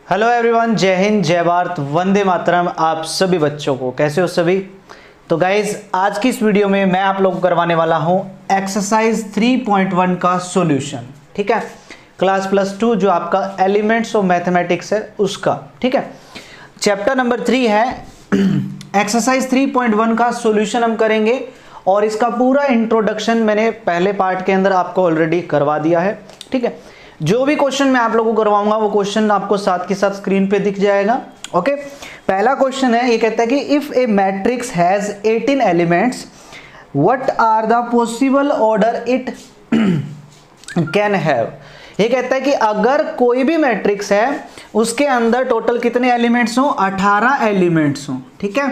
Hello everyone, जय हिंद, जय भारत, वंदे मातरम। आप सभी बच्चों को कैसे हो सभी। तो गाइज आज की इस वीडियो में मैं आप लोगों को करवाने वाला हूं एक्सरसाइज 3.1 का सॉल्यूशन। ठीक है, क्लास +2 जो आपका एलिमेंट्स ऑफ मैथमेटिक्स है उसका। ठीक है, चैप्टर नंबर 3 है। एक्सरसाइज 3.1 का सॉल्यूशन हम करेंगे और इसका पूरा इंट्रोडक्शन मैंने पहले पार्ट के अंदर आपको ऑलरेडी करवा दिया है। ठीक है, जो भी क्वेश्चन मैं आप लोगों को करवाऊंगा वो क्वेश्चन आपको साथ के साथ स्क्रीन पे दिख जाएगा। ओके, पहला क्वेश्चन है, ये कहता है कि if a matrix has 18 elements what are the possible order it can have. ये कहता है कि अगर कोई भी मैट्रिक्स है उसके अंदर टोटल कितने एलिमेंट्स हो, 18 एलिमेंट्स हो। ठीक है,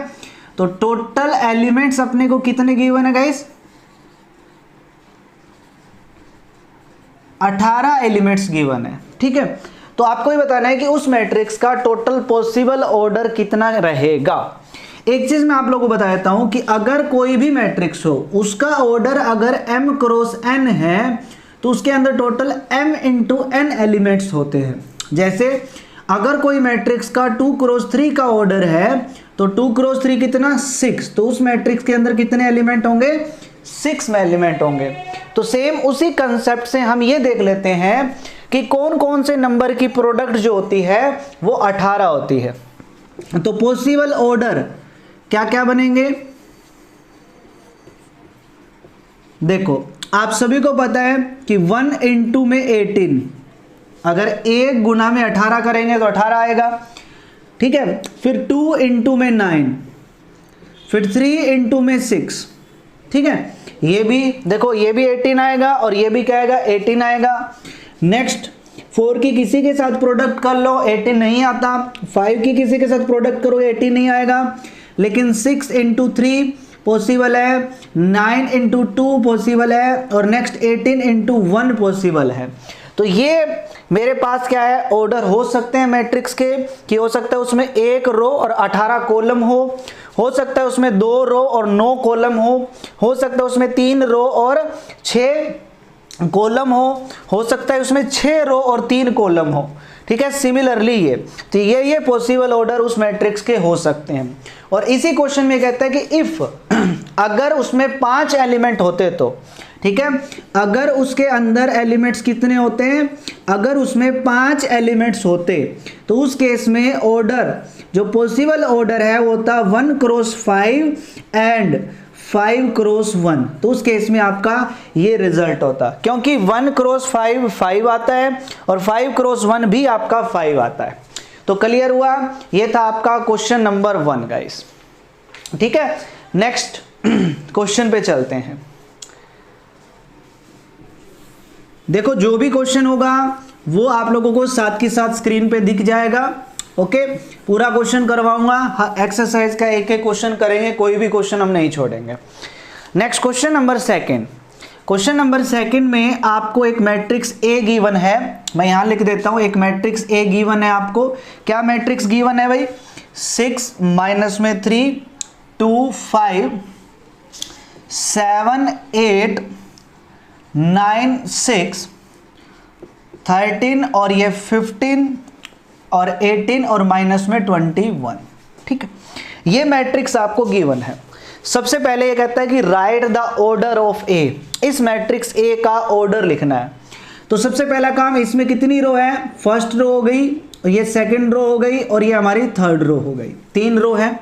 तो टोटल एलिमेंट्स अपने को कितने गिवन है गाइस, 18 एलिमेंट्स गिवन है। ठीक है, तो आपको ये बताना है कि उस मैट्रिक्स का टोटल पॉसिबल ऑर्डर कितना रहेगा। एक चीज मैं आप लोगों को बता देता हूं कि अगर कोई भी मैट्रिक्स हो उसका ऑर्डर अगर m क्रॉस n है तो उसके अंदर total m into n elements होते हैं। जैसे अगर कोई मैट्रिक्स का 2 क्रॉस 3 का ऑर्डर है तो 2 क्रॉस 3 कितना 6, तो उस मैट्रिक्स के अंदर कितने एलिमेंट होंगे, 6 में एलिमेंट होंगे। तो सेम उसी कंसेप्ट से हम ये देख लेते हैं कि कौन कौन से नंबर की प्रोडक्ट जो होती है वो 18 होती है। तो पॉसिबल ऑर्डर क्या क्या बनेंगे, देखो आप सभी को पता है कि 1 इंटू में 18, अगर 1 गुना में 18 करेंगे तो 18 आएगा। ठीक है, फिर 2 इंटू में 9, फिर 3 इंटू में 6। ठीक है, ये भी देखो, ये भी 18 आएगा और ये भी क्या आएगा, 18 आएगा। नेक्स्ट 4 की किसी के साथ प्रोडक्ट कर लो, 18 नहीं आता। 5 की किसी के साथ प्रोडक्ट करो, 18 नहीं आएगा। लेकिन 6 इंटू 3 पॉसिबल है, 9 इंटू 2 पॉसिबल है और नेक्स्ट 18 इंटू 1 पॉसिबल है। तो ये मेरे पास क्या है, ऑर्डर हो सकते हैं मैट्रिक्स के कि हो सकता है उसमें 1 रो और 18 कॉलम हो सकता है उसमें 2 रो और 9 कॉलम हो सकता है उसमें 3 रो और 6 कॉलम हो सकता है उसमें 6 रो और 3 कॉलम हो। ठीक है, सिमिलरली ये तो ये पॉसिबल ऑर्डर उस मैट्रिक्स के हो सकते हैं। और इसी क्वेश्चन में कहता है कि इफ अगर उसमें 5 एलिमेंट होते तो, ठीक है, अगर उसके अंदर एलिमेंट्स कितने होते हैं, अगर उसमें 5 एलिमेंट्स होते तो उस केस में ऑर्डर जो पॉसिबल ऑर्डर है वो होता 1 क्रॉस 5 एंड 5 क्रॉस 1। तो उस केस में आपका ये रिजल्ट होता, क्योंकि 1 क्रॉस 5 5 आता है और 5 क्रॉस 1 भी आपका 5 आता है। तो क्लियर हुआ, ये था आपका क्वेश्चन नंबर 1 गाइस। ठीक है, नेक्स्ट क्वेश्चन पे चलते हैं। देखो जो भी क्वेश्चन होगा वो आप लोगों को साथ के साथ स्क्रीन पे दिख जाएगा। ओके, पूरा क्वेश्चन करवाऊंगा, एक्सरसाइज का एक एक क्वेश्चन करेंगे, कोई भी क्वेश्चन हम नहीं छोड़ेंगे। Next question number 2। Question number 2 में आपको एक मैट्रिक्स ए गिवन है। मैं यहां लिख देता हूं, एक मैट्रिक्स ए गिवन है आपको। क्या मैट्रिक्स गिवन है भाई, 6 माइनस में 3 2 5 7 8 9 6 13 और ये 15 और 18 और माइनस में 21। ठीक है, ये मैट्रिक्स आपको गिवन है। सबसे पहले ये कहता है कि राइट द ऑर्डर ऑफ ए। इस मैट्रिक्स ए का ऑर्डर लिखना है। तो सबसे पहला काम, इसमें कितनी रो है, फर्स्ट रो हो गई, ये सेकंड रो हो गई और ये हमारी थर्ड रो हो गई। 3 रो है।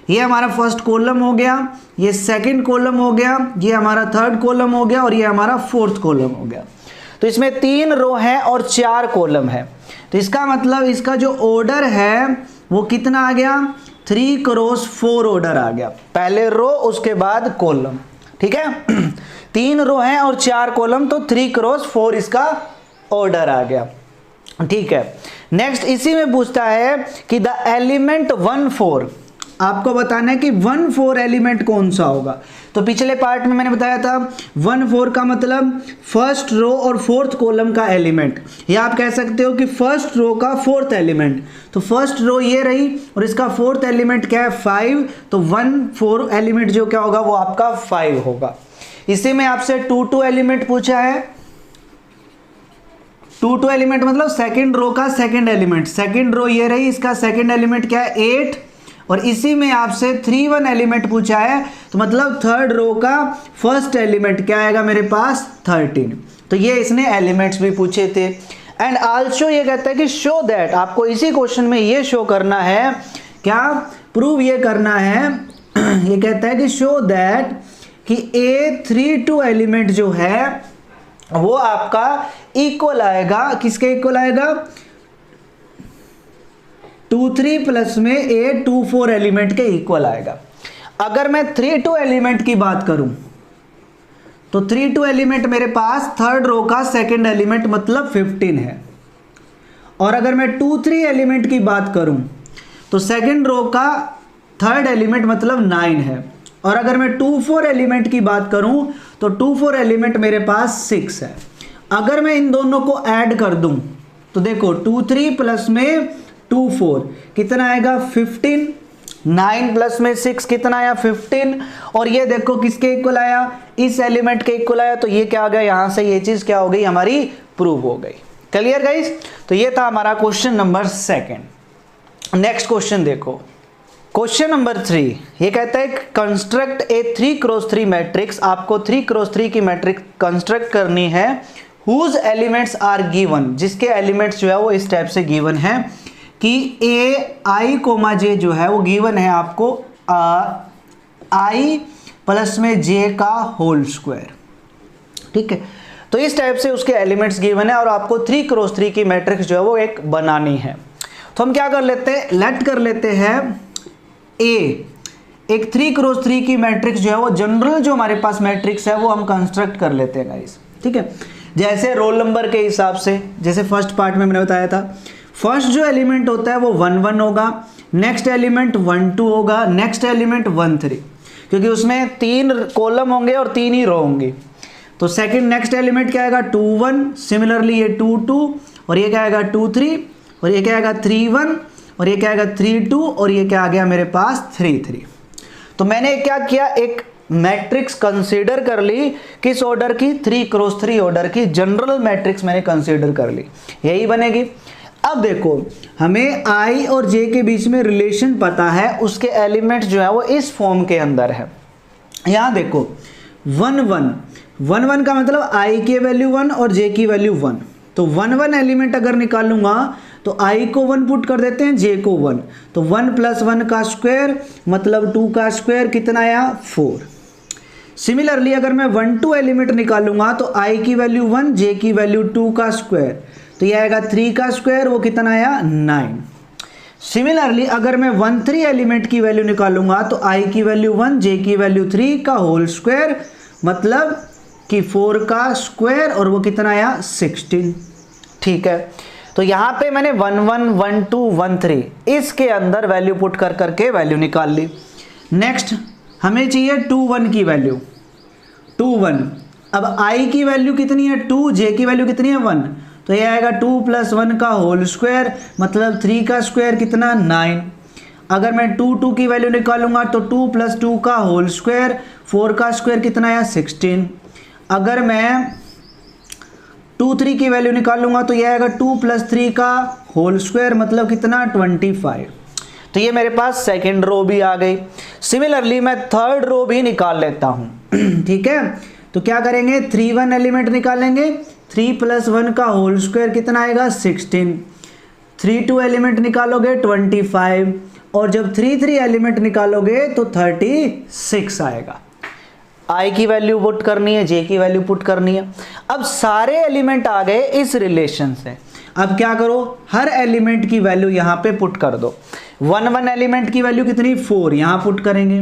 ये हमारा फर्स्ट कॉलम हो गया, ये सेकंड कॉलम हो गया, ये हमारा थर्ड कॉलम हो गया और ये हमारा फोर्थ कॉलम हो गया। तो इसमें 3 रो है और 4 कॉलम है। तो इसका मतलब इसका जो ऑर्डर है वो कितना आ गया, 3 क्रॉस 4 ऑर्डर आ गया। पहले रो उसके बाद कॉलम। ठीक है, 3 रो है और 4 कॉलम, तो 3 क्रॉस 4 इसका ऑर्डर आ गया। ठीक है, नेक्स्ट इसी में पूछता है कि द एलिमेंट 1 4, आपको बताना है कि 1 4 एलिमेंट कौन सा होगा। तो पिछले पार्ट में मैंने बताया था 1 4 का मतलब फर्स्ट रो और फोर्थ कॉलम का एलिमेंट, या आप कह सकते हो कि फर्स्ट रो का फोर्थ एलिमेंट। तो फर्स्ट रो ये रही और इसका फोर्थ एलिमेंट क्या है, 5। तो 1 4 एलिमेंट जो क्या होगा वो आपका 5 होगा। इसी में आपसे 2 2 एलिमेंट पूछा है, 2 एलिमेंट मतलब सेकंड रो का सेकंड एलिमेंट, सेकंड रो ये रही, इसका सेकंड एलिमेंट क्या है 8, और इसी में आपसे 3 1 एलिमेंट पूछा है, तो मतलब थर्ड रो का फर्स्ट एलिमेंट क्या आएगा मेरे पास 13। तो ये इसने एलिमेंट्स भी पूछे थे। एंड आल्सो ये कहता है कि शो दैट, आपको इसी क्वेश्चन में ये शो करना है, क्या प्रूव ये करना है ये कहता है कि शो दैट कि A32 एलिमेंट जो है वो आपका इक्वल आएगा, किसके इक्वल आएगा 2 3 प्लस में A24 एलिमेंट के इक्वल आएगा। अगर मैं 3 2 एलिमेंट की बात करूं तो 3 2 एलिमेंट मेरे पास थर्ड रो का सेकंड एलिमेंट मतलब 15 है, और अगर मैं 2 3 एलिमेंट की बात करूं तो सेकंड रो का थर्ड एलिमेंट मतलब 9 है, और अगर मैं 2 4 एलिमेंट की बात करूं तो 2 4 एलिमेंट मेरे पास 6 है। अगर मैं इन दोनों को ऐड कर दूं तो देखो 2 3 प्लस में 2 4 कितना आएगा 15, 9 प्लस में 6 कितना आया 15, और ये देखो किसके इक्वल आया, इस एलिमेंट के इक्वल आया, तो ये क्या आ गया, यहां से ये चीज क्या हो गई हमारी प्रूव हो गई। Clear guys? तो ये था हमारा क्वेश्चन नंबर 2। नेक्स्ट क्वेश्चन देखो, क्वेश्चन नंबर 3, ये कहता है कंस्ट्रक्ट ए 3x3 मैट्रिक्स। आपको 3x3 की मैट्रिक्स कंस्ट्रक्ट करनी है, हुज एलिमेंट्स आर गिवन, जिसके एलिमेंट्स जो है वो इस टाइप से गिवन है कि ai, j जो है वो गिवन है आपको i प्लस में j का होल स्क्वायर। ठीक है, तो इस टाइप से उसके एलिमेंट्स गिवन है और आपको 3x3 की मैट्रिक्स जो है वो एक बनानी है। तो हम क्या कर लेते हैं, लेट कर लेते हैं एक 3x3 की मैट्रिक्स जो है वो जनरल जो हमारे पास मैट्रिक्स है वो हम कंस्ट्रक्ट कर लेते हैं गाइस। ठीक है, जैसे रोल नंबर के हिसाब से, जैसे फर्स्ट पार्ट में मैंने बताया था, फर्स्ट जो एलिमेंट होता है वो 1 1 होगा, नेक्स्ट एलिमेंट 1 2 होगा, नेक्स्ट एलिमेंट 1 3, क्योंकि उसमें 3 कॉलम होंगे और 3 ही रो होंगी। तो सेकंड नेक्स्ट एलिमेंट क्या आएगा 2 1, सिमिलरली ये 2 2, और ये क्या आएगा 2 3, और ये क्या आएगा 3 1, और ये क्या आएगा 3 2, और ये क्या आ गया मेरे पास 3 3। तो मैंने क्या किया, एक मैट्रिक्स कंसीडर कर ली, किस ऑर्डर की 3x3 ऑर्डर की जनरल मैट्रिक्स मैंने कंसीडर कर ली, यही बनेगी। अब देखो हमें i और j के बीच में रिलेशन पता है, उसके एलिमेंट जो है वो इस फॉर्म के अंदर है। यहां देखो 1 1 1 1 का मतलब i की वैल्यू 1 और j की वैल्यू 1, तो 1 1 एलिमेंट अगर निकालूंगा तो i को 1 पुट कर देते हैं, j को 1, तो 1 + 1 का स्क्वायर मतलब 2 का स्क्वायर कितना आया 4। सिमिलरली अगर मैं 1 2 एलिमेंट निकालूंगा तो i की वैल्यू 1, j की वैल्यू 2 का स्क्वायर, तो यह आएगा 3 का स्क्वायर, वो कितना आया 9। सिमिलरली अगर मैं 1 3 एलिमेंट की वैल्यू निकालूंगा तो i की वैल्यू 1, j की वैल्यू 3 का होल स्क्वायर मतलब कि 4 का स्क्वायर, और वो कितना आया 16। ठीक है, तो यहाँ पे मैंने 1 1 1 2 1 3 इसके अंदर वैल्यू पुट कर करके वैल्यू निकाल ली। नेक्स्ट हमें चाहिए 2 1 की वैल्यू, 2 1, अब i की वैल्यू कितनी है 2, j की वैल्यू कितनी है 1, तो ये आएगा 2 + 1 का होल स्क्वायर मतलब 3 का स्क्वायर कितना 9। अगर मैं 2 2 की वैल्यू निकालूंगा तो 2 + 2 का होल स्क्वायर, 4 का स्क्वायर कितना आया 16। अगर मैं 2 3 की वैल्यू निकालूंगा तो ये आएगा 2 + 3 का होल स्क्वायर मतलब कितना 25। तो ये मेरे पास सेकंड रो भी आ गई। सिमिलरली मैं थर्ड रो भी निकाल लेता हूं। ठीक है, तो क्या करेंगे 3 1 एलिमेंट निकालेंगे, 3 + 1 का होल स्क्वायर कितना आएगा 16, 3 2 एलिमेंट निकालोगे 25, और जब 3 3 एलिमेंट निकालोगे तो 36 आएगा। i की वैल्यू पुट करनी है, j की वैल्यू पुट करनी है। अब सारे एलिमेंट आ गए इस रिलेशन से, अब क्या करो हर एलिमेंट की वैल्यू यहाँ पे पुट कर दो। 1 1 एलिमेंट की वैल्यू कितनी 4, यहाँ पुट करेंगे।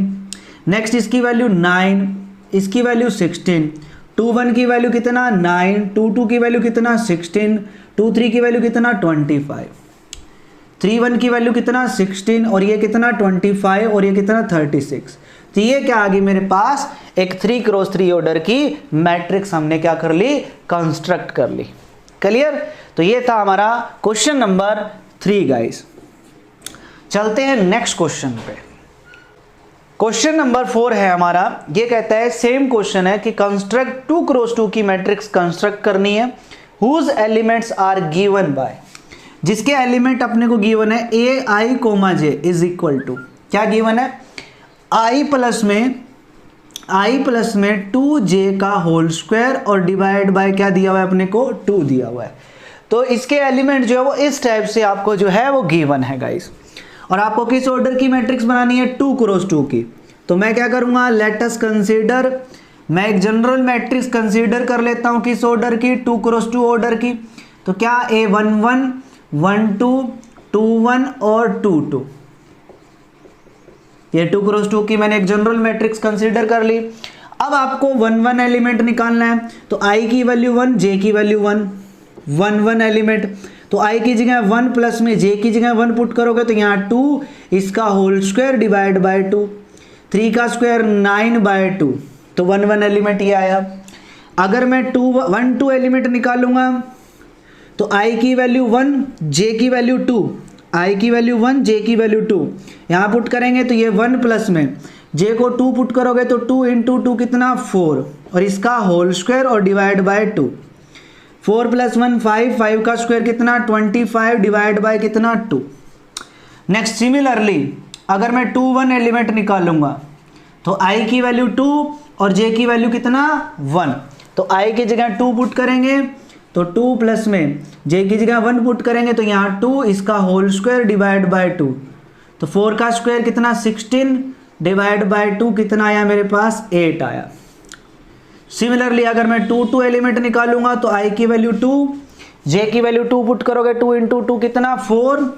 नेक्स्ट इसकी वैल्यू 9, इसकी वैल्यू 16, 2 1 की वैल्यू कितना 9, 2 2 की वैल्यू कितना 16, 2 3 की वैल्यू कितना 25, 3 1 की वैल्यू कितना 16, और ये कितना 25, और ये कितना 36। तो ये क्या आ गई मेरे पास एक 3x3 ऑर्डर की मैट्रिक्स हमने क्या कर ली, कंस्ट्रक्ट कर ली। क्लियर? तो ये था हमारा क्वेश्चन नंबर 3 गाइस। चलते हैं नेक्स्ट क्वेश्चन पे। क्वेश्चन नंबर 4 है हमारा, ये कहता है सेम क्वेश्चन है कि कंस्ट्रक्ट 2x2 की मैट्रिक्स कंस्ट्रक्ट करनी है, whose elements are given by, जिसके एलिमेंट अपने को गिवन है A I comma J is equal to, क्या गिवन है, आई प्लस में 2j का होल स्क्वायर और डिवाइड बाय क्या दिया हुआ है अपने को 2 दिया हुआ है। तो इसके एलिमेंट जो है वो इस टाइप से आपको जो है वो गिवन है गाइस। और आपको किस ऑर्डर की मैट्रिक्स बनानी है, 2 क्रॉस 2 की। तो मैं क्या करूंगा, लेट अस कंसीडर, मैं एक जनरल मैट्रिक्स कंसीडर कर लेता हूं किस ऑर्डर की, 2 क्रॉस 2 ऑर्डर की। तो क्या A11 12 21 और 22, ये 2 क्रॉस 2 की मैंने एक जनरल मैट्रिक्स कंसीडर कर ली। अब आपको 1 1 एलिमेंट निकालना है, तो i की वैल्यू 1, j की वैल्यू 1, 1 1 एलिमेंट, तो i की जगह 1 प्लस में j की जगह 1 पुट करोगे तो यहाँ 2, इसका होल स्क्वायर डिवाइड बाय 2, 3 का स्क्वायर 9/2, तो 1 1 एलिमेंट ये आया। अगर मैं 1 2 एलिमेंट निकालूंगा तो i की वैल्यू 1, j की वैल्यू 2, i की वैल्यू 1, j की वैल्यू 2, यहाँ पुट करेंगे तो ये 1 प्लस में j को 2 पुट करोगे तो 2 इंटू 2 कितना 4, और इसका होल स्क्वायर और डिवाइड बाय 2, 4 + 1 5, 5 का स्क्वायर कितना 25 डिवाइड बाय कितना 2। नेक्स्ट सिमिलरली अगर मैं 2 1 एलिमेंट निकालूंगा तो i की वैल्यू 2 और j की वैल्यू कितना 1, तो i की जगह 2 पुट करेंगे तो 2 प्लस में j की जगह 1 पुट करेंगे तो यहाँ 2, इसका होल स्क्वायर डिवाइड बाय 2, तो 4 का स्क्वायर कितना 16 डिवाइड बाय 2 कितना आया मेरे पास 8 आया। सिमिलरली अगर मैं 2 2 एलिमेंट निकालूंगा तो i की वैल्यू 2, j की वैल्यू 2 पुट करोगे 2 इंटू 2 कितना 4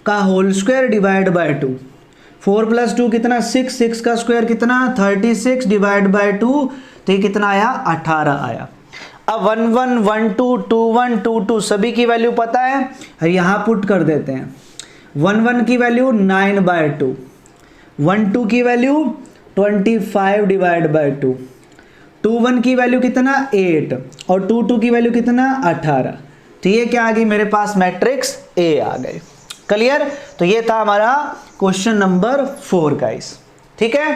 का होल स्क्वायर डिवाइड बाय 2, 4 + 2 कितना 6, 6 का स्क्वायर कितना 36 डिवाइड बाय 2, तो ये कितना आया 18 आया। अब 1 1 1 2 2 1 2 2 सभी की वैल्यू पता है, यहाँ पुट कर देते हैं। 1 1 की वैल्यू 9/2, 1 2 की वैल्यू 25 डिवाइड बाय 2, 2 1 की वैल्यू कितना 8 और 2 2 की वैल्यू कितना 18, तो ये क्या आ गई मेरे पास मैट्रिक्स A आ गई। क्लियर, तो ये था हमारा क्वेश्चन नंबर 4 गाइस। ठीक है,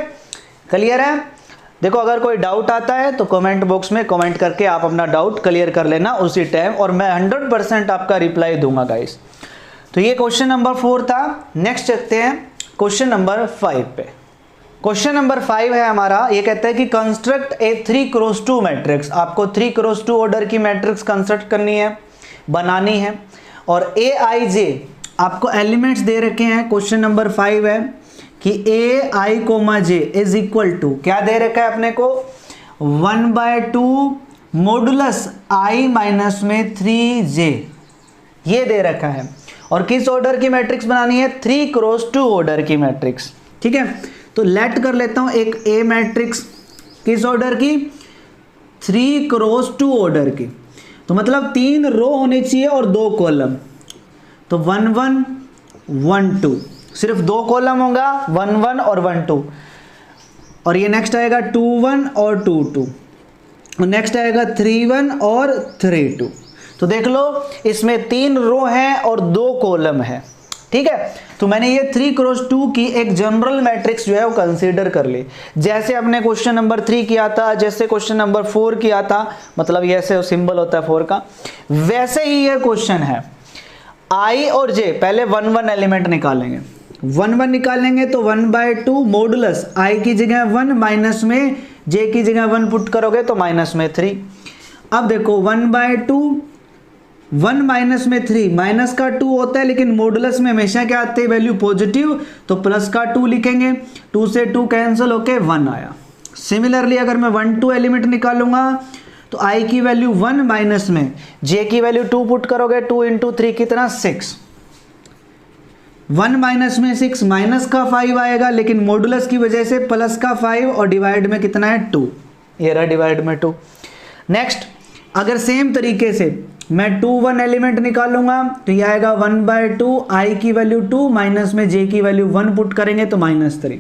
क्लियर है। देखो अगर कोई डाउट आता है तो कमेंट बॉक्स में कमेंट करके आप अपना डाउट क्लियर कर लेना उसी टाइम, और मैं 100% आपका रिप्लाई दूंगा गाइस। तो ये क्वेश्चन नंबर 4 था। नेक्स्ट चलते हैं क्वेश्चन नंबर 5 पे। क्वेश्चन नंबर 5 है हमारा, ये कहता है कि कंस्ट्रक्ट ए 3 क्रॉस 2 मैट्रिक्स। आपको 3 क्रॉस 2 ऑर्डर की मैट्रिक्स कंस्ट्रक्ट करनी है, बनानी है, और ए आई जे आपको एलिमेंट्स दे रखे हैं। क्वेश्चन नंबर 5 है कि A I comma J is equal to, क्या दे रखा है अपने को 1/2 मॉडुलस i माइनस में 3j, ये दे रखा है। और किस ऑर्डर की मैट्रिक्स बनानी है, 3 क्रॉस 2 ऑर्डर की मैट्रिक्स। ठीक है, तो लेट कर लेता हूं एक ए मैट्रिक्स किस ऑर्डर की, 3 क्रॉस 2 ऑर्डर की, तो मतलब 3 रो होने चाहिए और 2 कॉलम, तो 1 1 1 2, सिर्फ 2 कॉलम होगा 1 1 और 1 2, और ये नेक्स्ट आएगा 2 1 और 2 2, और नेक्स्ट आएगा 3 1 और 3 2। तो देख लो इसमें 3 रो हैं और 2 कॉलम है। ठीक है, तो मैंने ये 3 क्रॉस 2 की एक जनरल मैट्रिक्स जो है वो कंसीडर कर ली, जैसे अपने क्वेश्चन नंबर 3 किया था, जैसे क्वेश्चन नंबर 4 किया था, मतलब ये ऐसे सिंबल होता है 4 का, वैसे ही ये क्वेश्चन है। i और j पहले 1 1 एलिमेंट निकालेंगे, 1 1 निकालेंगे तो 1/2 मॉडुलस i की जगह 1 माइनस में j की जगह 1 पुट करोगे तो माइनस में 3। अब देखो 1/2 1 माइनस में 3, माइनस का 2 होता है लेकिन मॉडुलस में हमेशा क्या आते हैं वैल्यू पॉजिटिव, तो प्लस का 2 लिखेंगे, 2 से 2 कैंसिल होके 1 आया। सिमिलरली अगर मैं 1 2 एलिमेंट निकालूंगा तो i की वैल्यू 1 माइनस में j की वैल्यू 2 पुट करोगे, 2 इंटू 3 कितना 6, 1 माइनस में 6 माइनस का 5 आएगा, लेकिन मॉडुलस की वजह से प्लस का 5 और डिवाइड में कितना है 2, ये रहा डिवाइड में 2। नेक्स्ट अगर सेम तरीके से मैं 2 1 एलिमेंट निकालूंगा तो ये आएगा 1/2 i की वैल्यू 2 माइनस में j की वैल्यू 1 पुट करेंगे तो -3,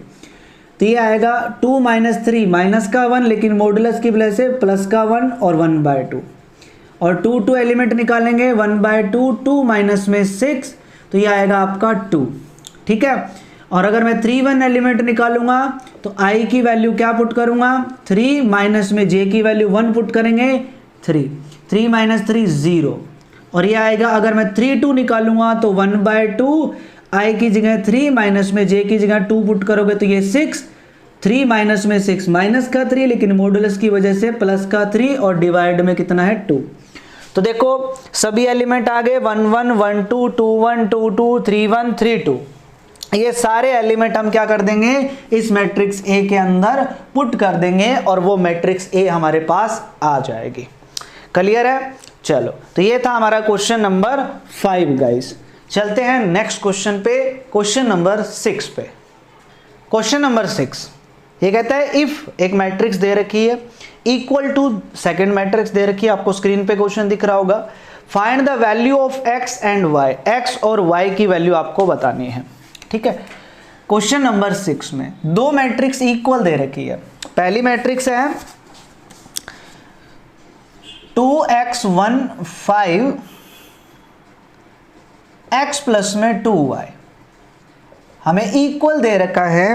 तो ये आएगा 2 - 3 माइनस का 1, लेकिन मॉडुलस की वजह से प्लस का 1 और 1/2, और 2 2 एलिमेंट निकालेंगे 1/2 2 माइनस में 6, तो ये आएगा आपका 2। ठीक है, और अगर मैं 3 1 एलिमेंट निकालूंगा तो i की वैल्यू क्या पुट करूंगा 3 माइनस में j की वैल्यू 1 पुट करेंगे 3, 3 माइनस 3 0, और ये आएगा अगर मैं 3 2 निकालूंगा तो 1/2, i की जगह 3 माइनस में j की जगह 2 पुट करोगे तो ये 6, 3 माइनस में 6 माइनस का 3, लेकिन मॉडुलस की वजह से प्लस का 3 और डिवाइड में कितना है 2। तो देखो सभी एलिमेंट आ गए 1 1 1 2 2 1 2 2 3 1 3 2। ये सारे एलिमेंट हम क्या कर देंगे, इस मैट्रिक्स ए के अंदर पुट कर देंगे और वो मैट्रिक्स ए हमारे पास आ जाएगी। क्लियर है? चलो, तो ये था हमारा क्वेश्चन नंबर 5 गाइस। चलते हैं नेक्स्ट क्वेश्चन पे, क्वेश्चन नंबर 6 पे। क्वेश्चन नंबर 6 ये कहता है इफ एक मैट्रिक्स दे रखी है इक्वल टू सेकंड मैट्रिक्स दे रखी है, आपको स्क्रीन पे क्वेश्चन दिख रहा होगा। Find the value of X and Y, X और वाई की वैल्यू आपको बतानी है। ठीक है, क्वेश्चन नंबर 6 में दो मैट्रिक्स इक्वल दे रखी है। पहली मैट्रिक्स है 2x 1 5 x प्लस में 2y, हमें इक्वल दे रखा है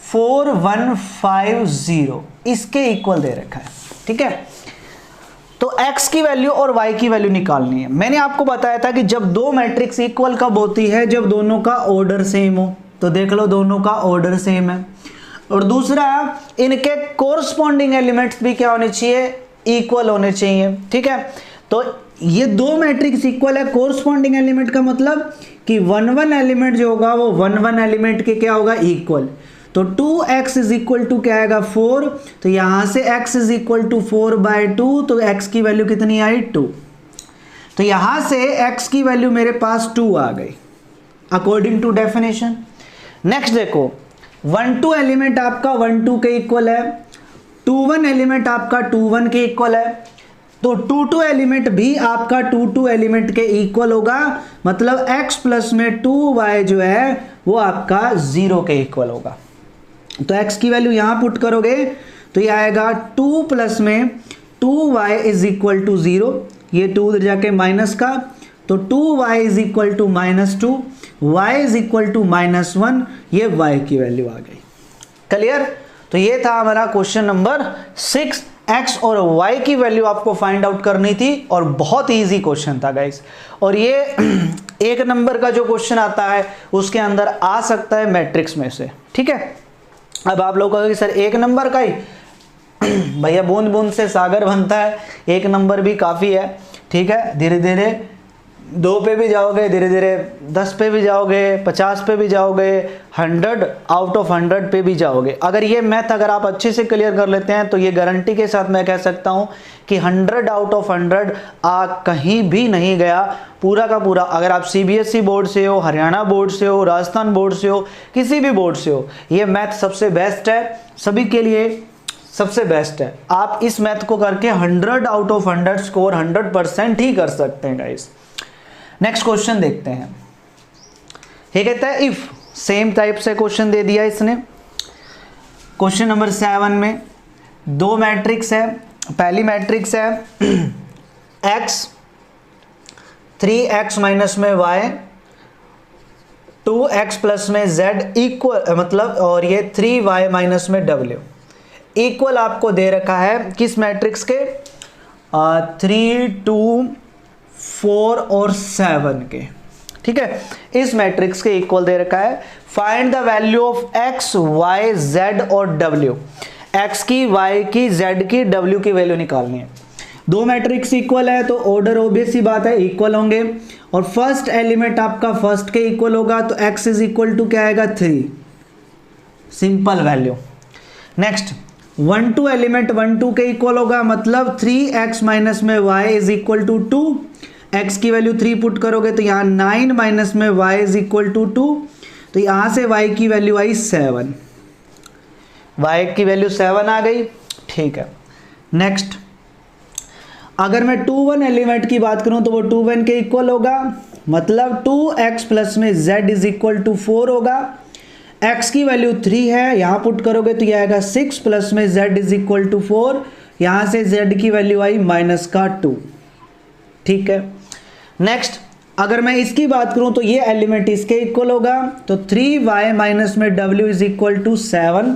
4 1 5 0, इसके इक्वल दे रखा है। ठीक है, तो x की वैल्यू और y की वैल्यू निकालनी है। मैंने आपको बताया था कि जब दो मैट्रिक्स इक्वल कब होती है, जब दोनों का ऑर्डर सेम हो। तो देख लो दोनों का ऑर्डर सेम है, और दूसरा इनके कोरस्पॉन्डिंग एलिमेंट्स भी क्या होने चाहिए, इक्वल होने चाहिए। ठीक है, तो ये दो मैट्रिक्स इक्वल है, कोरस्पॉन्डिंग एलिमेंट का मतलब कि 1 1 एलिमेंट जो होगा वो 1 1 एलिमेंट के क्या होगा, इक्वल। तो 2x इज इक्वल टू क्या आएगा 4, तो यहां से x इज इक्वल टू 4/2, तो x की वैल्यू कितनी आई 2। तो यहां से x की वैल्यू मेरे पास 2 आ गई अकॉर्डिंग टू डेफिनेशन। नेक्स्ट देखो 1 2 एलिमेंट आपका 1 2 के इक्वल है, 2 1 एलिमेंट आपका 2 1 के इक्वल है, तो 2 2 एलिमेंट भी आपका 2 2 एलिमेंट के इक्वल होगा, मतलब x प्लस में 2y जो है वो आपका 0 के इक्वल होगा। तो x की वैल्यू यहां पुट करोगे तो ये आएगा 2 प्लस में 2y इज इक्वल टू 0, ये 2 उधर जाके माइनस का, तो 2y is equal to -2, y is equal to -1, ये y की वैल्यू आ गई। क्लियर? तो ये था हमारा क्वेश्चन नंबर 6। x और y की वैल्यू आपको फाइंड आउट करनी थी और बहुत इजी क्वेश्चन था गाइस। और ये 1 नंबर का जो क्वेश्चन आता है उसके अंदर आ सकता है मैट्रिक्स में से। ठीक है, अब आप लोग कहोगे सर 1 नंबर का ही, भैया बूंद बूंद से सागर बनता है, 1 नंबर भी काफ़ी है। ठीक है, धीरे धीरे 2 पे भी जाओगे, धीरे धीरे 10 पे भी जाओगे, 50 पे भी जाओगे, 100 आउट ऑफ 100 पे भी जाओगे। अगर ये मैथ अगर आप अच्छे से क्लियर कर लेते हैं तो ये गारंटी के साथ मैं कह सकता हूँ कि 100 आउट ऑफ 100 कहीं भी नहीं गया, पूरा का पूरा। अगर आप CBSE बोर्ड से हो, हरियाणा बोर्ड से हो, राजस्थान बोर्ड से हो, किसी भी बोर्ड से हो, ये मैथ सबसे बेस्ट है, सभी के लिए सबसे बेस्ट है। आप इस मैथ को करके 100 आउट ऑफ 100 स्कोर 100% ही कर सकते हैं गाइस। नेक्स्ट क्वेश्चन देखते हैं। ये कहता है इफ, सेम टाइप से क्वेश्चन दे दिया इसने। क्वेश्चन नंबर 7 में दो मैट्रिक्स है। पहली मैट्रिक्स है x 3x माइनस में y 2x प्लस में z इक्वल, मतलब, और ये 3y माइनस में w इक्वल आपको दे रखा है किस मैट्रिक्स के, 3 2 4 और 7 के। ठीक है, इस मैट्रिक्स के इक्वल दे रखा है। Find the value of x y z और w, x की, y की, z की, w की वैल्यू निकालनी है। दो मैट्रिक्स इक्वल है तो ऑर्डर ऑब्वियस सी बात है इक्वल होंगे, और फर्स्ट एलिमेंट आपका फर्स्ट के इक्वल होगा, तो x इज इक्वल टू क्या आएगा 3, सिंपल वैल्यू। नेक्स्ट 1 2 एलिमेंट 1 2 के इक्वल होगा, मतलब 3x माइनस में y is equal to 2, x की वैल्यू 3 पुट करोगे तो यहाँ 9 माइनस में y इज इक्वल टू 2, तो यहाँ से y की वैल्यू आई 7, y की वैल्यू 7 आ गई। ठीक है, नेक्स्ट अगर मैं 2 1 एलिमेंट की बात करूं तो वो 2 1 के इक्वल होगा, मतलब 2x प्लस में z इज इक्वल टू 4 होगा, x की वैल्यू 3 है, यहाँ पुट करोगे तो यह आएगा 6 प्लस में z इज इक्वल टू 4, यहाँ से z की वैल्यू आई -2। ठीक है, नेक्स्ट अगर मैं इसकी बात करूं तो ये एलिमेंट इसके इक्वल होगा, तो 3y माइनस में w is equal to 7।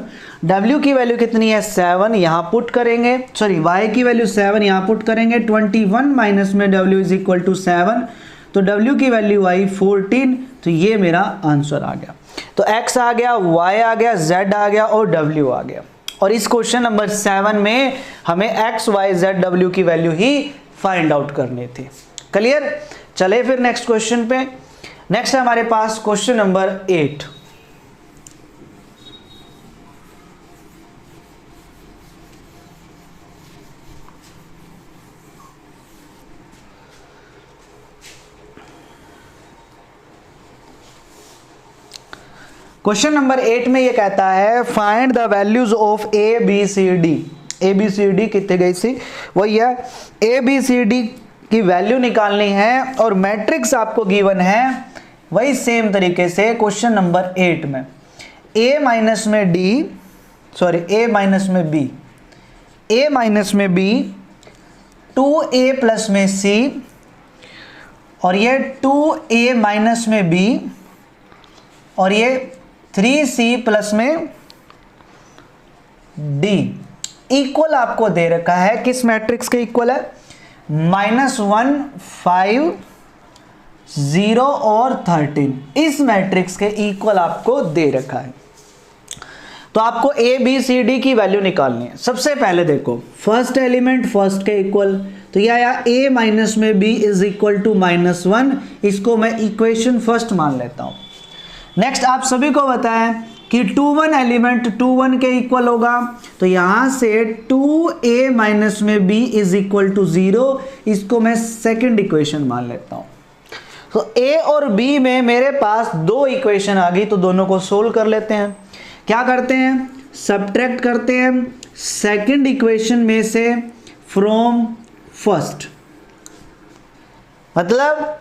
w की वैल्यू कितनी है 7, यहां पुट करेंगे, सॉरी y की वैल्यू 7 यहां पुट करेंगे, 21 माइनस में w इज इक्वल टू 7, तो w की वैल्यू आई 14। तो ये मेरा आंसर आ गया। तो x आ गया, y आ गया, z आ गया और w आ गया। और इस क्वेश्चन नंबर 7 में हमें x, y, z, w की वैल्यू ही फाइंड आउट करनी थी। क्लियर? चले फिर नेक्स्ट क्वेश्चन पे। नेक्स्ट है हमारे पास क्वेश्चन नंबर 8। क्वेश्चन नंबर 8 में ये कहता है find the values of A B C D. A B C D कितने गई सी, वही है ए बी सी डी की वैल्यू निकालनी है और मैट्रिक्स आपको गिवन है वही सेम तरीके से क्वेश्चन नंबर 8 में a माइनस में d, सॉरी a माइनस में b, a माइनस में b, 2a प्लस में c और ये 2a माइनस में b और ये 3c प्लस में d इक्वल आपको दे रखा है। किस मैट्रिक्स के इक्वल है? -1, 5, 0 और 13 इस मैट्रिक्स के इक्वल आपको दे रखा है। तो आपको ए बी सी डी की वैल्यू निकालनी है। सबसे पहले देखो फर्स्ट एलिमेंट फर्स्ट के इक्वल, तो ये आया a माइनस में b इज इक्वल टू -1, इसको मैं इक्वेशन फर्स्ट मान लेता हूं। नेक्स्ट आप सभी को बताएं कि 2 1 एलिमेंट 2 1 के इक्वल होगा, तो यहां से 2a माइनस में b इज इक्वल टू 0, इसको मैं सेकंड इक्वेशन मान लेता हूं। तो a और b में मेरे पास दो इक्वेशन आ गई, तो दोनों को सोल्व कर लेते हैं। क्या करते हैं? सब्ट्रैक्ट करते हैं सेकंड इक्वेशन में से फ्रॉम फर्स्ट। मतलब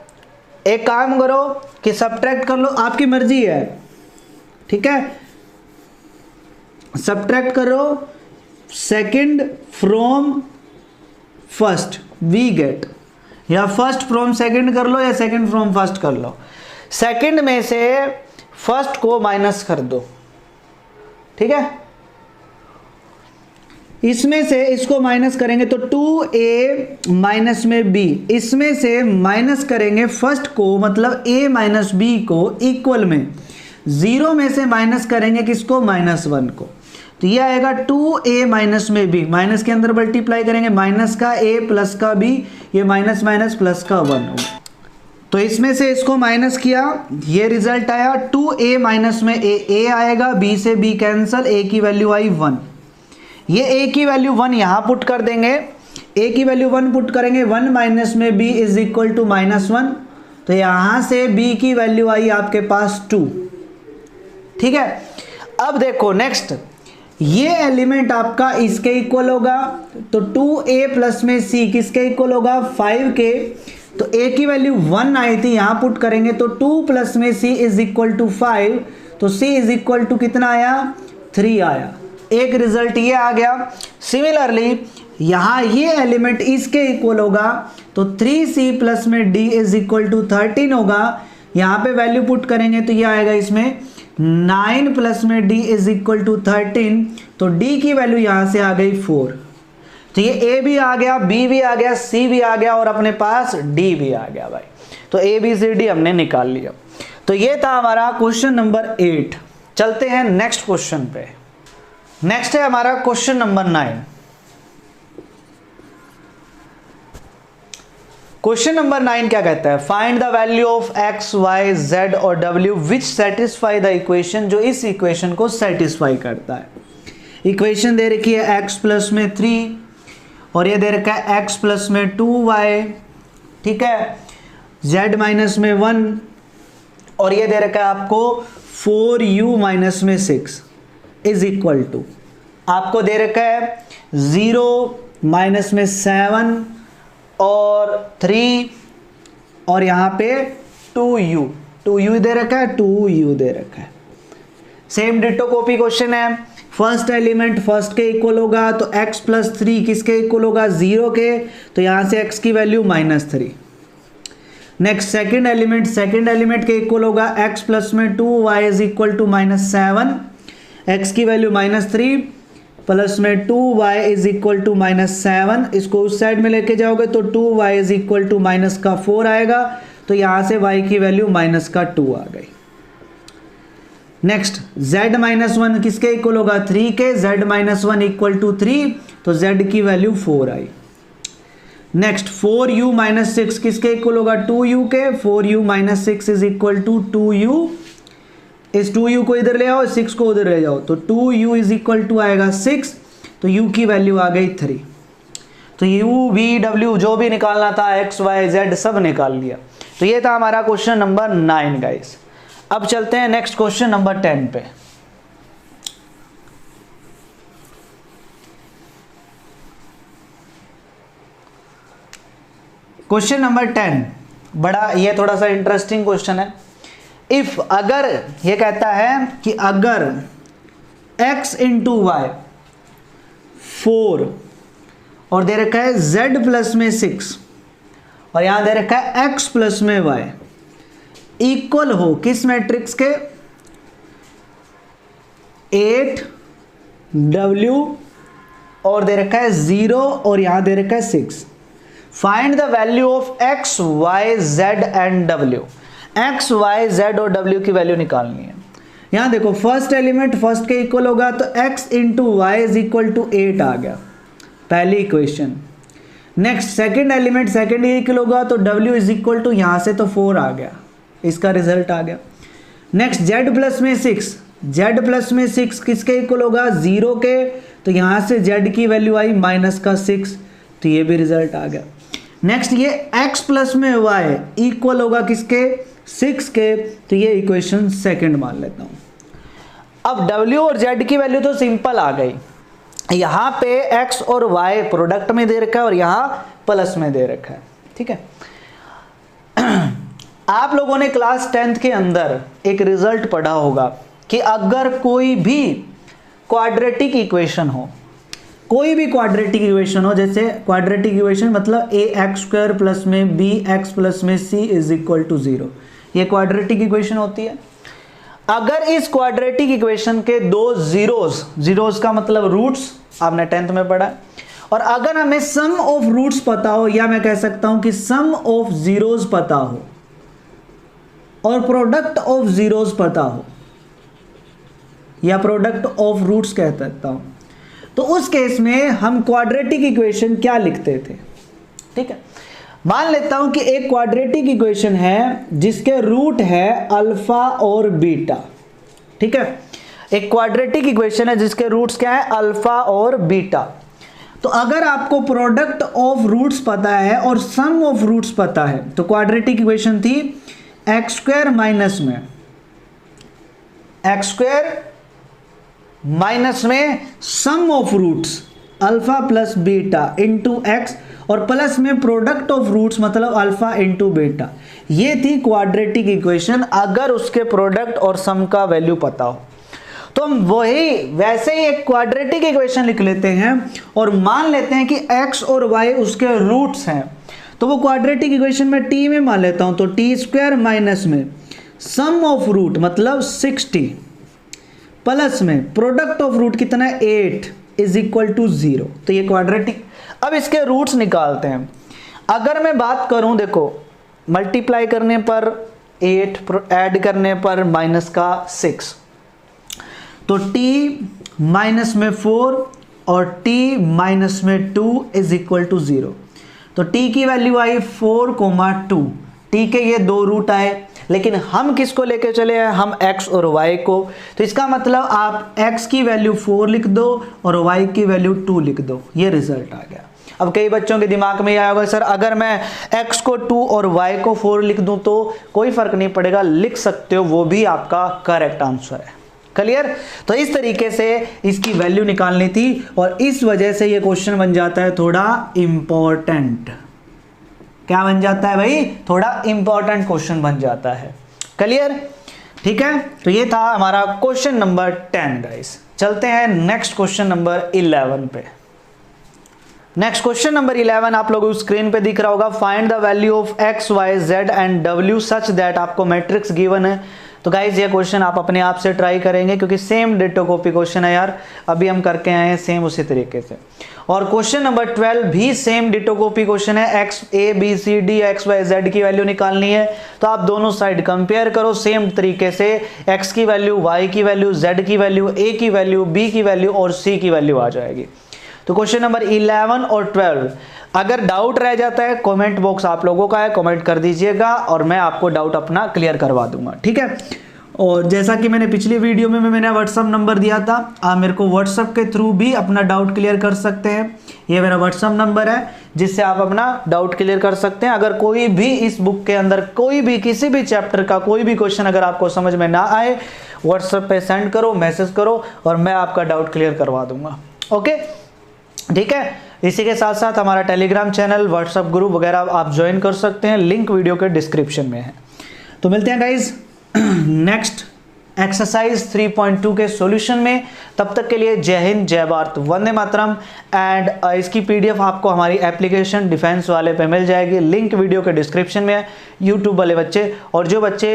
एक काम करो कि सब्ट्रैक्ट कर लो, आपकी मर्जी है, ठीक है। सब्ट्रैक्ट करो second from first, we get, या फर्स्ट फ्रॉम सेकंड कर लो या सेकंड फ्रॉम फर्स्ट कर लो। सेकंड में से फर्स्ट को माइनस कर दो, ठीक है। इसमें से इसको माइनस करेंगे तो 2a माइनस में b, इसमें से माइनस करेंगे फर्स्ट को, मतलब a माइनस b को इक्वल में 0 में से माइनस करेंगे किसको? -1 को। तो ये आएगा 2a माइनस में b, माइनस के अंदर मल्टीप्लाई करेंगे, माइनस का a प्लस का b, ये माइनस माइनस प्लस का 1। तो इसमें से इसको माइनस किया, ये रिजल्ट आया 2a माइनस में a आएगा, b से b कैंसल, a की वैल्यू आई 1। ये a की वैल्यू 1 यहां पुट कर देंगे, a की वैल्यू 1 पुट करेंगे, 1 माइनस में b इज इक्वल टू -1, तो यहां से b की वैल्यू आई आपके पास 2, ठीक है। अब देखो नेक्स्ट, ये एलिमेंट आपका इसके इक्वल होगा, तो 2a प्लस में c किसके इक्वल होगा? 5 के। तो a की वैल्यू 1 आई थी, यहां पुट करेंगे तो 2 प्लस में c इज इक्वल टू 5, तो c इज इक्वल टू कितना आया? 3 आया। एक रिजल्ट ये आ गया। सिमिलरली यहां ये एलिमेंट इसके इक्वल होगा, तो 3c प्लस में d इज इक्वल टू 13 होगा, यहां पे वैल्यू पुट करेंगे तो ये आएगा इसमें 9 प्लस में d इज इक्वल टू 13, तो d की वैल्यू यहां से आ गई 4। तो ये a भी आ गया, b भी आ गया, c भी आ गया और अपने पास d भी आ गया भाई। तो a b c d हमने निकाल लिया। तो ये था हमारा क्वेश्चन नंबर 8। चलते हैं नेक्स्ट क्वेश्चन पे। नेक्स्ट है हमारा क्वेश्चन नंबर 9। क्वेश्चन नंबर 9 क्या कहता है? Find the value of x, y, z और w which satisfy the equation, जो इस इक्वेशन को सेटिस्फाई करता है। इक्वेशन दे रखी है x प्लस में 3 और ये दे रखा है x प्लस में 2y, ठीक है, z माइनस में 1 और ये दे रखा है आपको 4u माइनस में 6 इज इक्वल टू, आपको दे रखा है 0 माइनस में 7 और 3 और यहाँ पे 2u दे रखा है, 2u दे रखा है। सेम डिटो कॉपी क्वेश्चन है। फर्स्ट एलिमेंट फर्स्ट के इक्वल होगा, तो x प्लस 3 किसके इक्वल होगा? 0 के, तो यहाँ से x की वैल्यू -3। नेक्स्ट सेकंड एलिमेंट के इक्वल होगा x प्लस में 2y is equal to -7, x की वैल्यू -3 प्लस में 2y इज इक्वल टू -7, इसको उस साइड में लेके जाओगे तो 2y इज इक्वल टू -4 आएगा, तो यहां से y की वैल्यू -2 आ गई। नेक्स्ट z-1 किसके इक्वल होगा 3 के, z-1 इक्वल टू 3, तो z की वैल्यू 4 आई। नेक्स्ट 4u-6 किसके इक्वल होगा 2u के, 4u-6 is equal to 2u, इस 2u को इधर ले आओ, 6 को उधर ले जाओ, तो 2u इज इक्वल टू आएगा 6, तो u की वैल्यू आ गई 3। तो u v w जो भी निकालना था x y z सब निकाल लिया। तो ये था हमारा क्वेश्चन नंबर 9 गाइस। अब चलते हैं नेक्स्ट क्वेश्चन नंबर 10 पे। क्वेश्चन नंबर 10 बड़ा ये थोड़ा सा इंटरेस्टिंग क्वेश्चन है। इफ अगर ये कहता है कि अगर x इंटू वाई 4 और दे रखा है z प्लस में 6 और यहां दे रखा है x प्लस में y इक्वल हो किस मैट्रिक्स के 8 w और दे रखा है 0 और यहां दे रखा है 6। Find the value of x y z and w। x y z और w की वैल्यू निकालनी है। यहां देखो फर्स्ट एलिमेंट फर्स्ट के इक्वल होगा तो x into Y is equal to 8 आ गया, पहली equation. Next second element second के इक्वल होगा तो w इज इक्वल टू यहां से तो 4 आ गया, इसका रिजल्ट आ गया। नेक्स्ट z प्लस में 6 किसके इक्वल होगा 0 के, तो यहां से z की वैल्यू आई -6, तो ये भी रिजल्ट आ गया। नेक्स्ट ये x प्लस में y इक्वल होगा किसके 6 के, तो ये इक्वेशन सेकंड मान लेता हूं। अब w और z की वैल्यू तो सिंपल आ गई, यहां पे x और y प्रोडक्ट में दे रखा है और यहां प्लस में दे रखा है, ठीक है। आप लोगों ने क्लास 10th के अंदर एक रिजल्ट पढ़ा होगा कि अगर कोई भी क्वाड्रेटिक इक्वेशन हो, कोई भी क्वाड्रेटिक इक्वेशन हो, जैसे क्वाड्रेटिक इक्वेशन मतलब ax² प्लस में bx प्लस में c इज इक्वल टू 0, ये क्वाड्रेटिक इक्वेशन होती है। अगर इस क्वाड्रेटिक इक्वेशन के दो जीरोस का मतलब रूट्स आपने 10th में पढ़ा, और अगर हमें सम ऑफ रूट्स पता हो, या मैं कह सकता हूं कि सम ऑफ जीरोस पता हो और प्रोडक्ट ऑफ जीरोस पता हो, या प्रोडक्ट ऑफ रूट्स कह सकता हूं, तो उस केस में हम क्वाड्रेटिक इक्वेशन क्या लिखते थे, ठीक है। मान लेता हूं कि एक क्वाड्रेटिक इक्वेशन है जिसके रूट है अल्फा और बीटा, ठीक है। एक क्वाड्रेटिक इक्वेशन है जिसके रूट्स क्या है अल्फा और बीटा। तो अगर आपको प्रोडक्ट ऑफ रूट्स पता है और सम ऑफ रूट्स पता है, तो क्वाड्रेटिक इक्वेशन थी x² माइनस में sum of roots alpha plus beta into X और प्लस में प्रोडक्ट ऑफ रूट्स मतलब अल्फा इंटू बीटा। ये थी क्वाड्रेटिक इक्वेशन अगर उसके प्रोडक्ट और सम का वैल्यू पता हो। तो हम वैसे ही एक क्वाड्रेटिक इक्वेशन लिख लेते हैं और मान लेते हैं कि x और y उसके रूट्स हैं, तो वो क्वाड्रेटिक इक्वेशन में t में मान लेता हूं, तो t² माइनस में सम ऑफ रूट मतलब 60 प्लस में प्रोडक्ट ऑफ रूट कितना है 8 इज इक्वल टू 0, तो ये क्वाड्रेटिक। अब इसके रूट्स निकालते हैं। अगर मैं बात करूं, देखो मल्टीप्लाई करने पर 8 ऐड करने पर -6, तो t माइनस में 4 और t माइनस में 2 इज इक्वल टू 0, तो t की वैल्यू आई 4,2। t के ये दो रूट आए, लेकिन हम किसको लेके चले हैं, हम x और y को, तो इसका मतलब आप x की वैल्यू 4 लिख दो और y की वैल्यू 2 लिख दो, ये रिजल्ट आ गया। अब कई बच्चों के दिमाग में ये आया होगा सर अगर मैं x को 2 और y को 4 लिख दूं तो कोई फर्क नहीं पड़ेगा, लिख सकते हो, वो भी आपका करेक्ट आंसर है। क्लियर? तो इस तरीके से इसकी वैल्यू निकालनी थी और इस वजह से ये क्वेश्चन बन जाता है थोड़ा इंपॉर्टेंट। क्या बन जाता है भाई? थोड़ा इंपॉर्टेंट क्वेश्चन बन जाता है। क्लियर? ठीक है, तो ये था हमारा क्वेश्चन नंबर 10 गाइस। चलते हैं नेक्स्ट क्वेश्चन नंबर 11 पे। नेक्स्ट क्वेश्चन नंबर 11 आप लोगों को स्क्रीन पे दिख रहा होगा, find the value of X Y Z and W such that, आपको मैट्रिक्स गिवन है। तो गाइज ये क्वेश्चन आप अपने आप से ट्राई करेंगे क्योंकि सेम डिटो कॉपी क्वेश्चन है यार, अभी हम करके आए हैं सेम उसी तरीके से। और क्वेश्चन नंबर 12 भी सेम डिटो कॉपी क्वेश्चन है, X A B C D X Y Z की वैल्यू निकालनी है। तो आप दोनों साइड कंपेयर करो सेम तरीके से, एक्स की वैल्यू, वाई की वैल्यू, जेड की वैल्यू, ए की वैल्यू, बी की वैल्यू और सी की वैल्यू आ जाएगी। तो क्वेश्चन नंबर 11 और 12, अगर डाउट रह जाता है कमेंट बॉक्स आप लोगों का है, कमेंट कर दीजिएगा और मैं आपको डाउट अपना क्लियर करवा दूंगा, ठीक है। और जैसा कि मैंने पिछली वीडियो में मैंने व्हाट्सअप नंबर दिया था, आप मेरे को व्हाट्सअप के थ्रू भी अपना डाउट क्लियर कर सकते हैं। ये मेरा व्हाट्सअप नंबर है जिससे आप अपना डाउट क्लियर कर सकते हैं। अगर कोई भी इस बुक के अंदर कोई भी किसी भी चैप्टर का कोई भी क्वेश्चन अगर आपको समझ में ना आए, व्हाट्सएप पे सेंड करो, मैसेज करो और मैं आपका डाउट क्लियर करवा दूंगा। ओके, ठीक है। इसी के साथ साथ हमारा टेलीग्राम चैनल, व्हाट्सएप ग्रुप वगैरह आप ज्वाइन कर सकते हैं, लिंक वीडियो के डिस्क्रिप्शन में है। तो मिलते हैं गाइज नेक्स्ट एक्सरसाइज 3.2 के सॉल्यूशन में। तब तक के लिए जय हिंद, जय भारत, वंदे मातरम। एंड इसकी पीडीएफ आपको हमारी एप्लीकेशन डिफेंस वाले पे मिल जाएगी, लिंक वीडियो के डिस्क्रिप्शन में है। यूट्यूब वाले बच्चे और जो बच्चे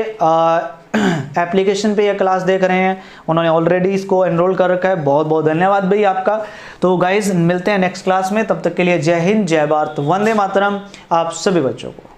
एप्लीकेशन पे ये क्लास देख रहे हैं उन्होंने ऑलरेडी इसको एनरोल कर रखा है, बहुत बहुत धन्यवाद भाई आपका। तो गाइज मिलते हैं नेक्स्ट क्लास में, तब तक के लिए जय हिंद, जय भारत, वंदे मातरम आप सभी बच्चों को।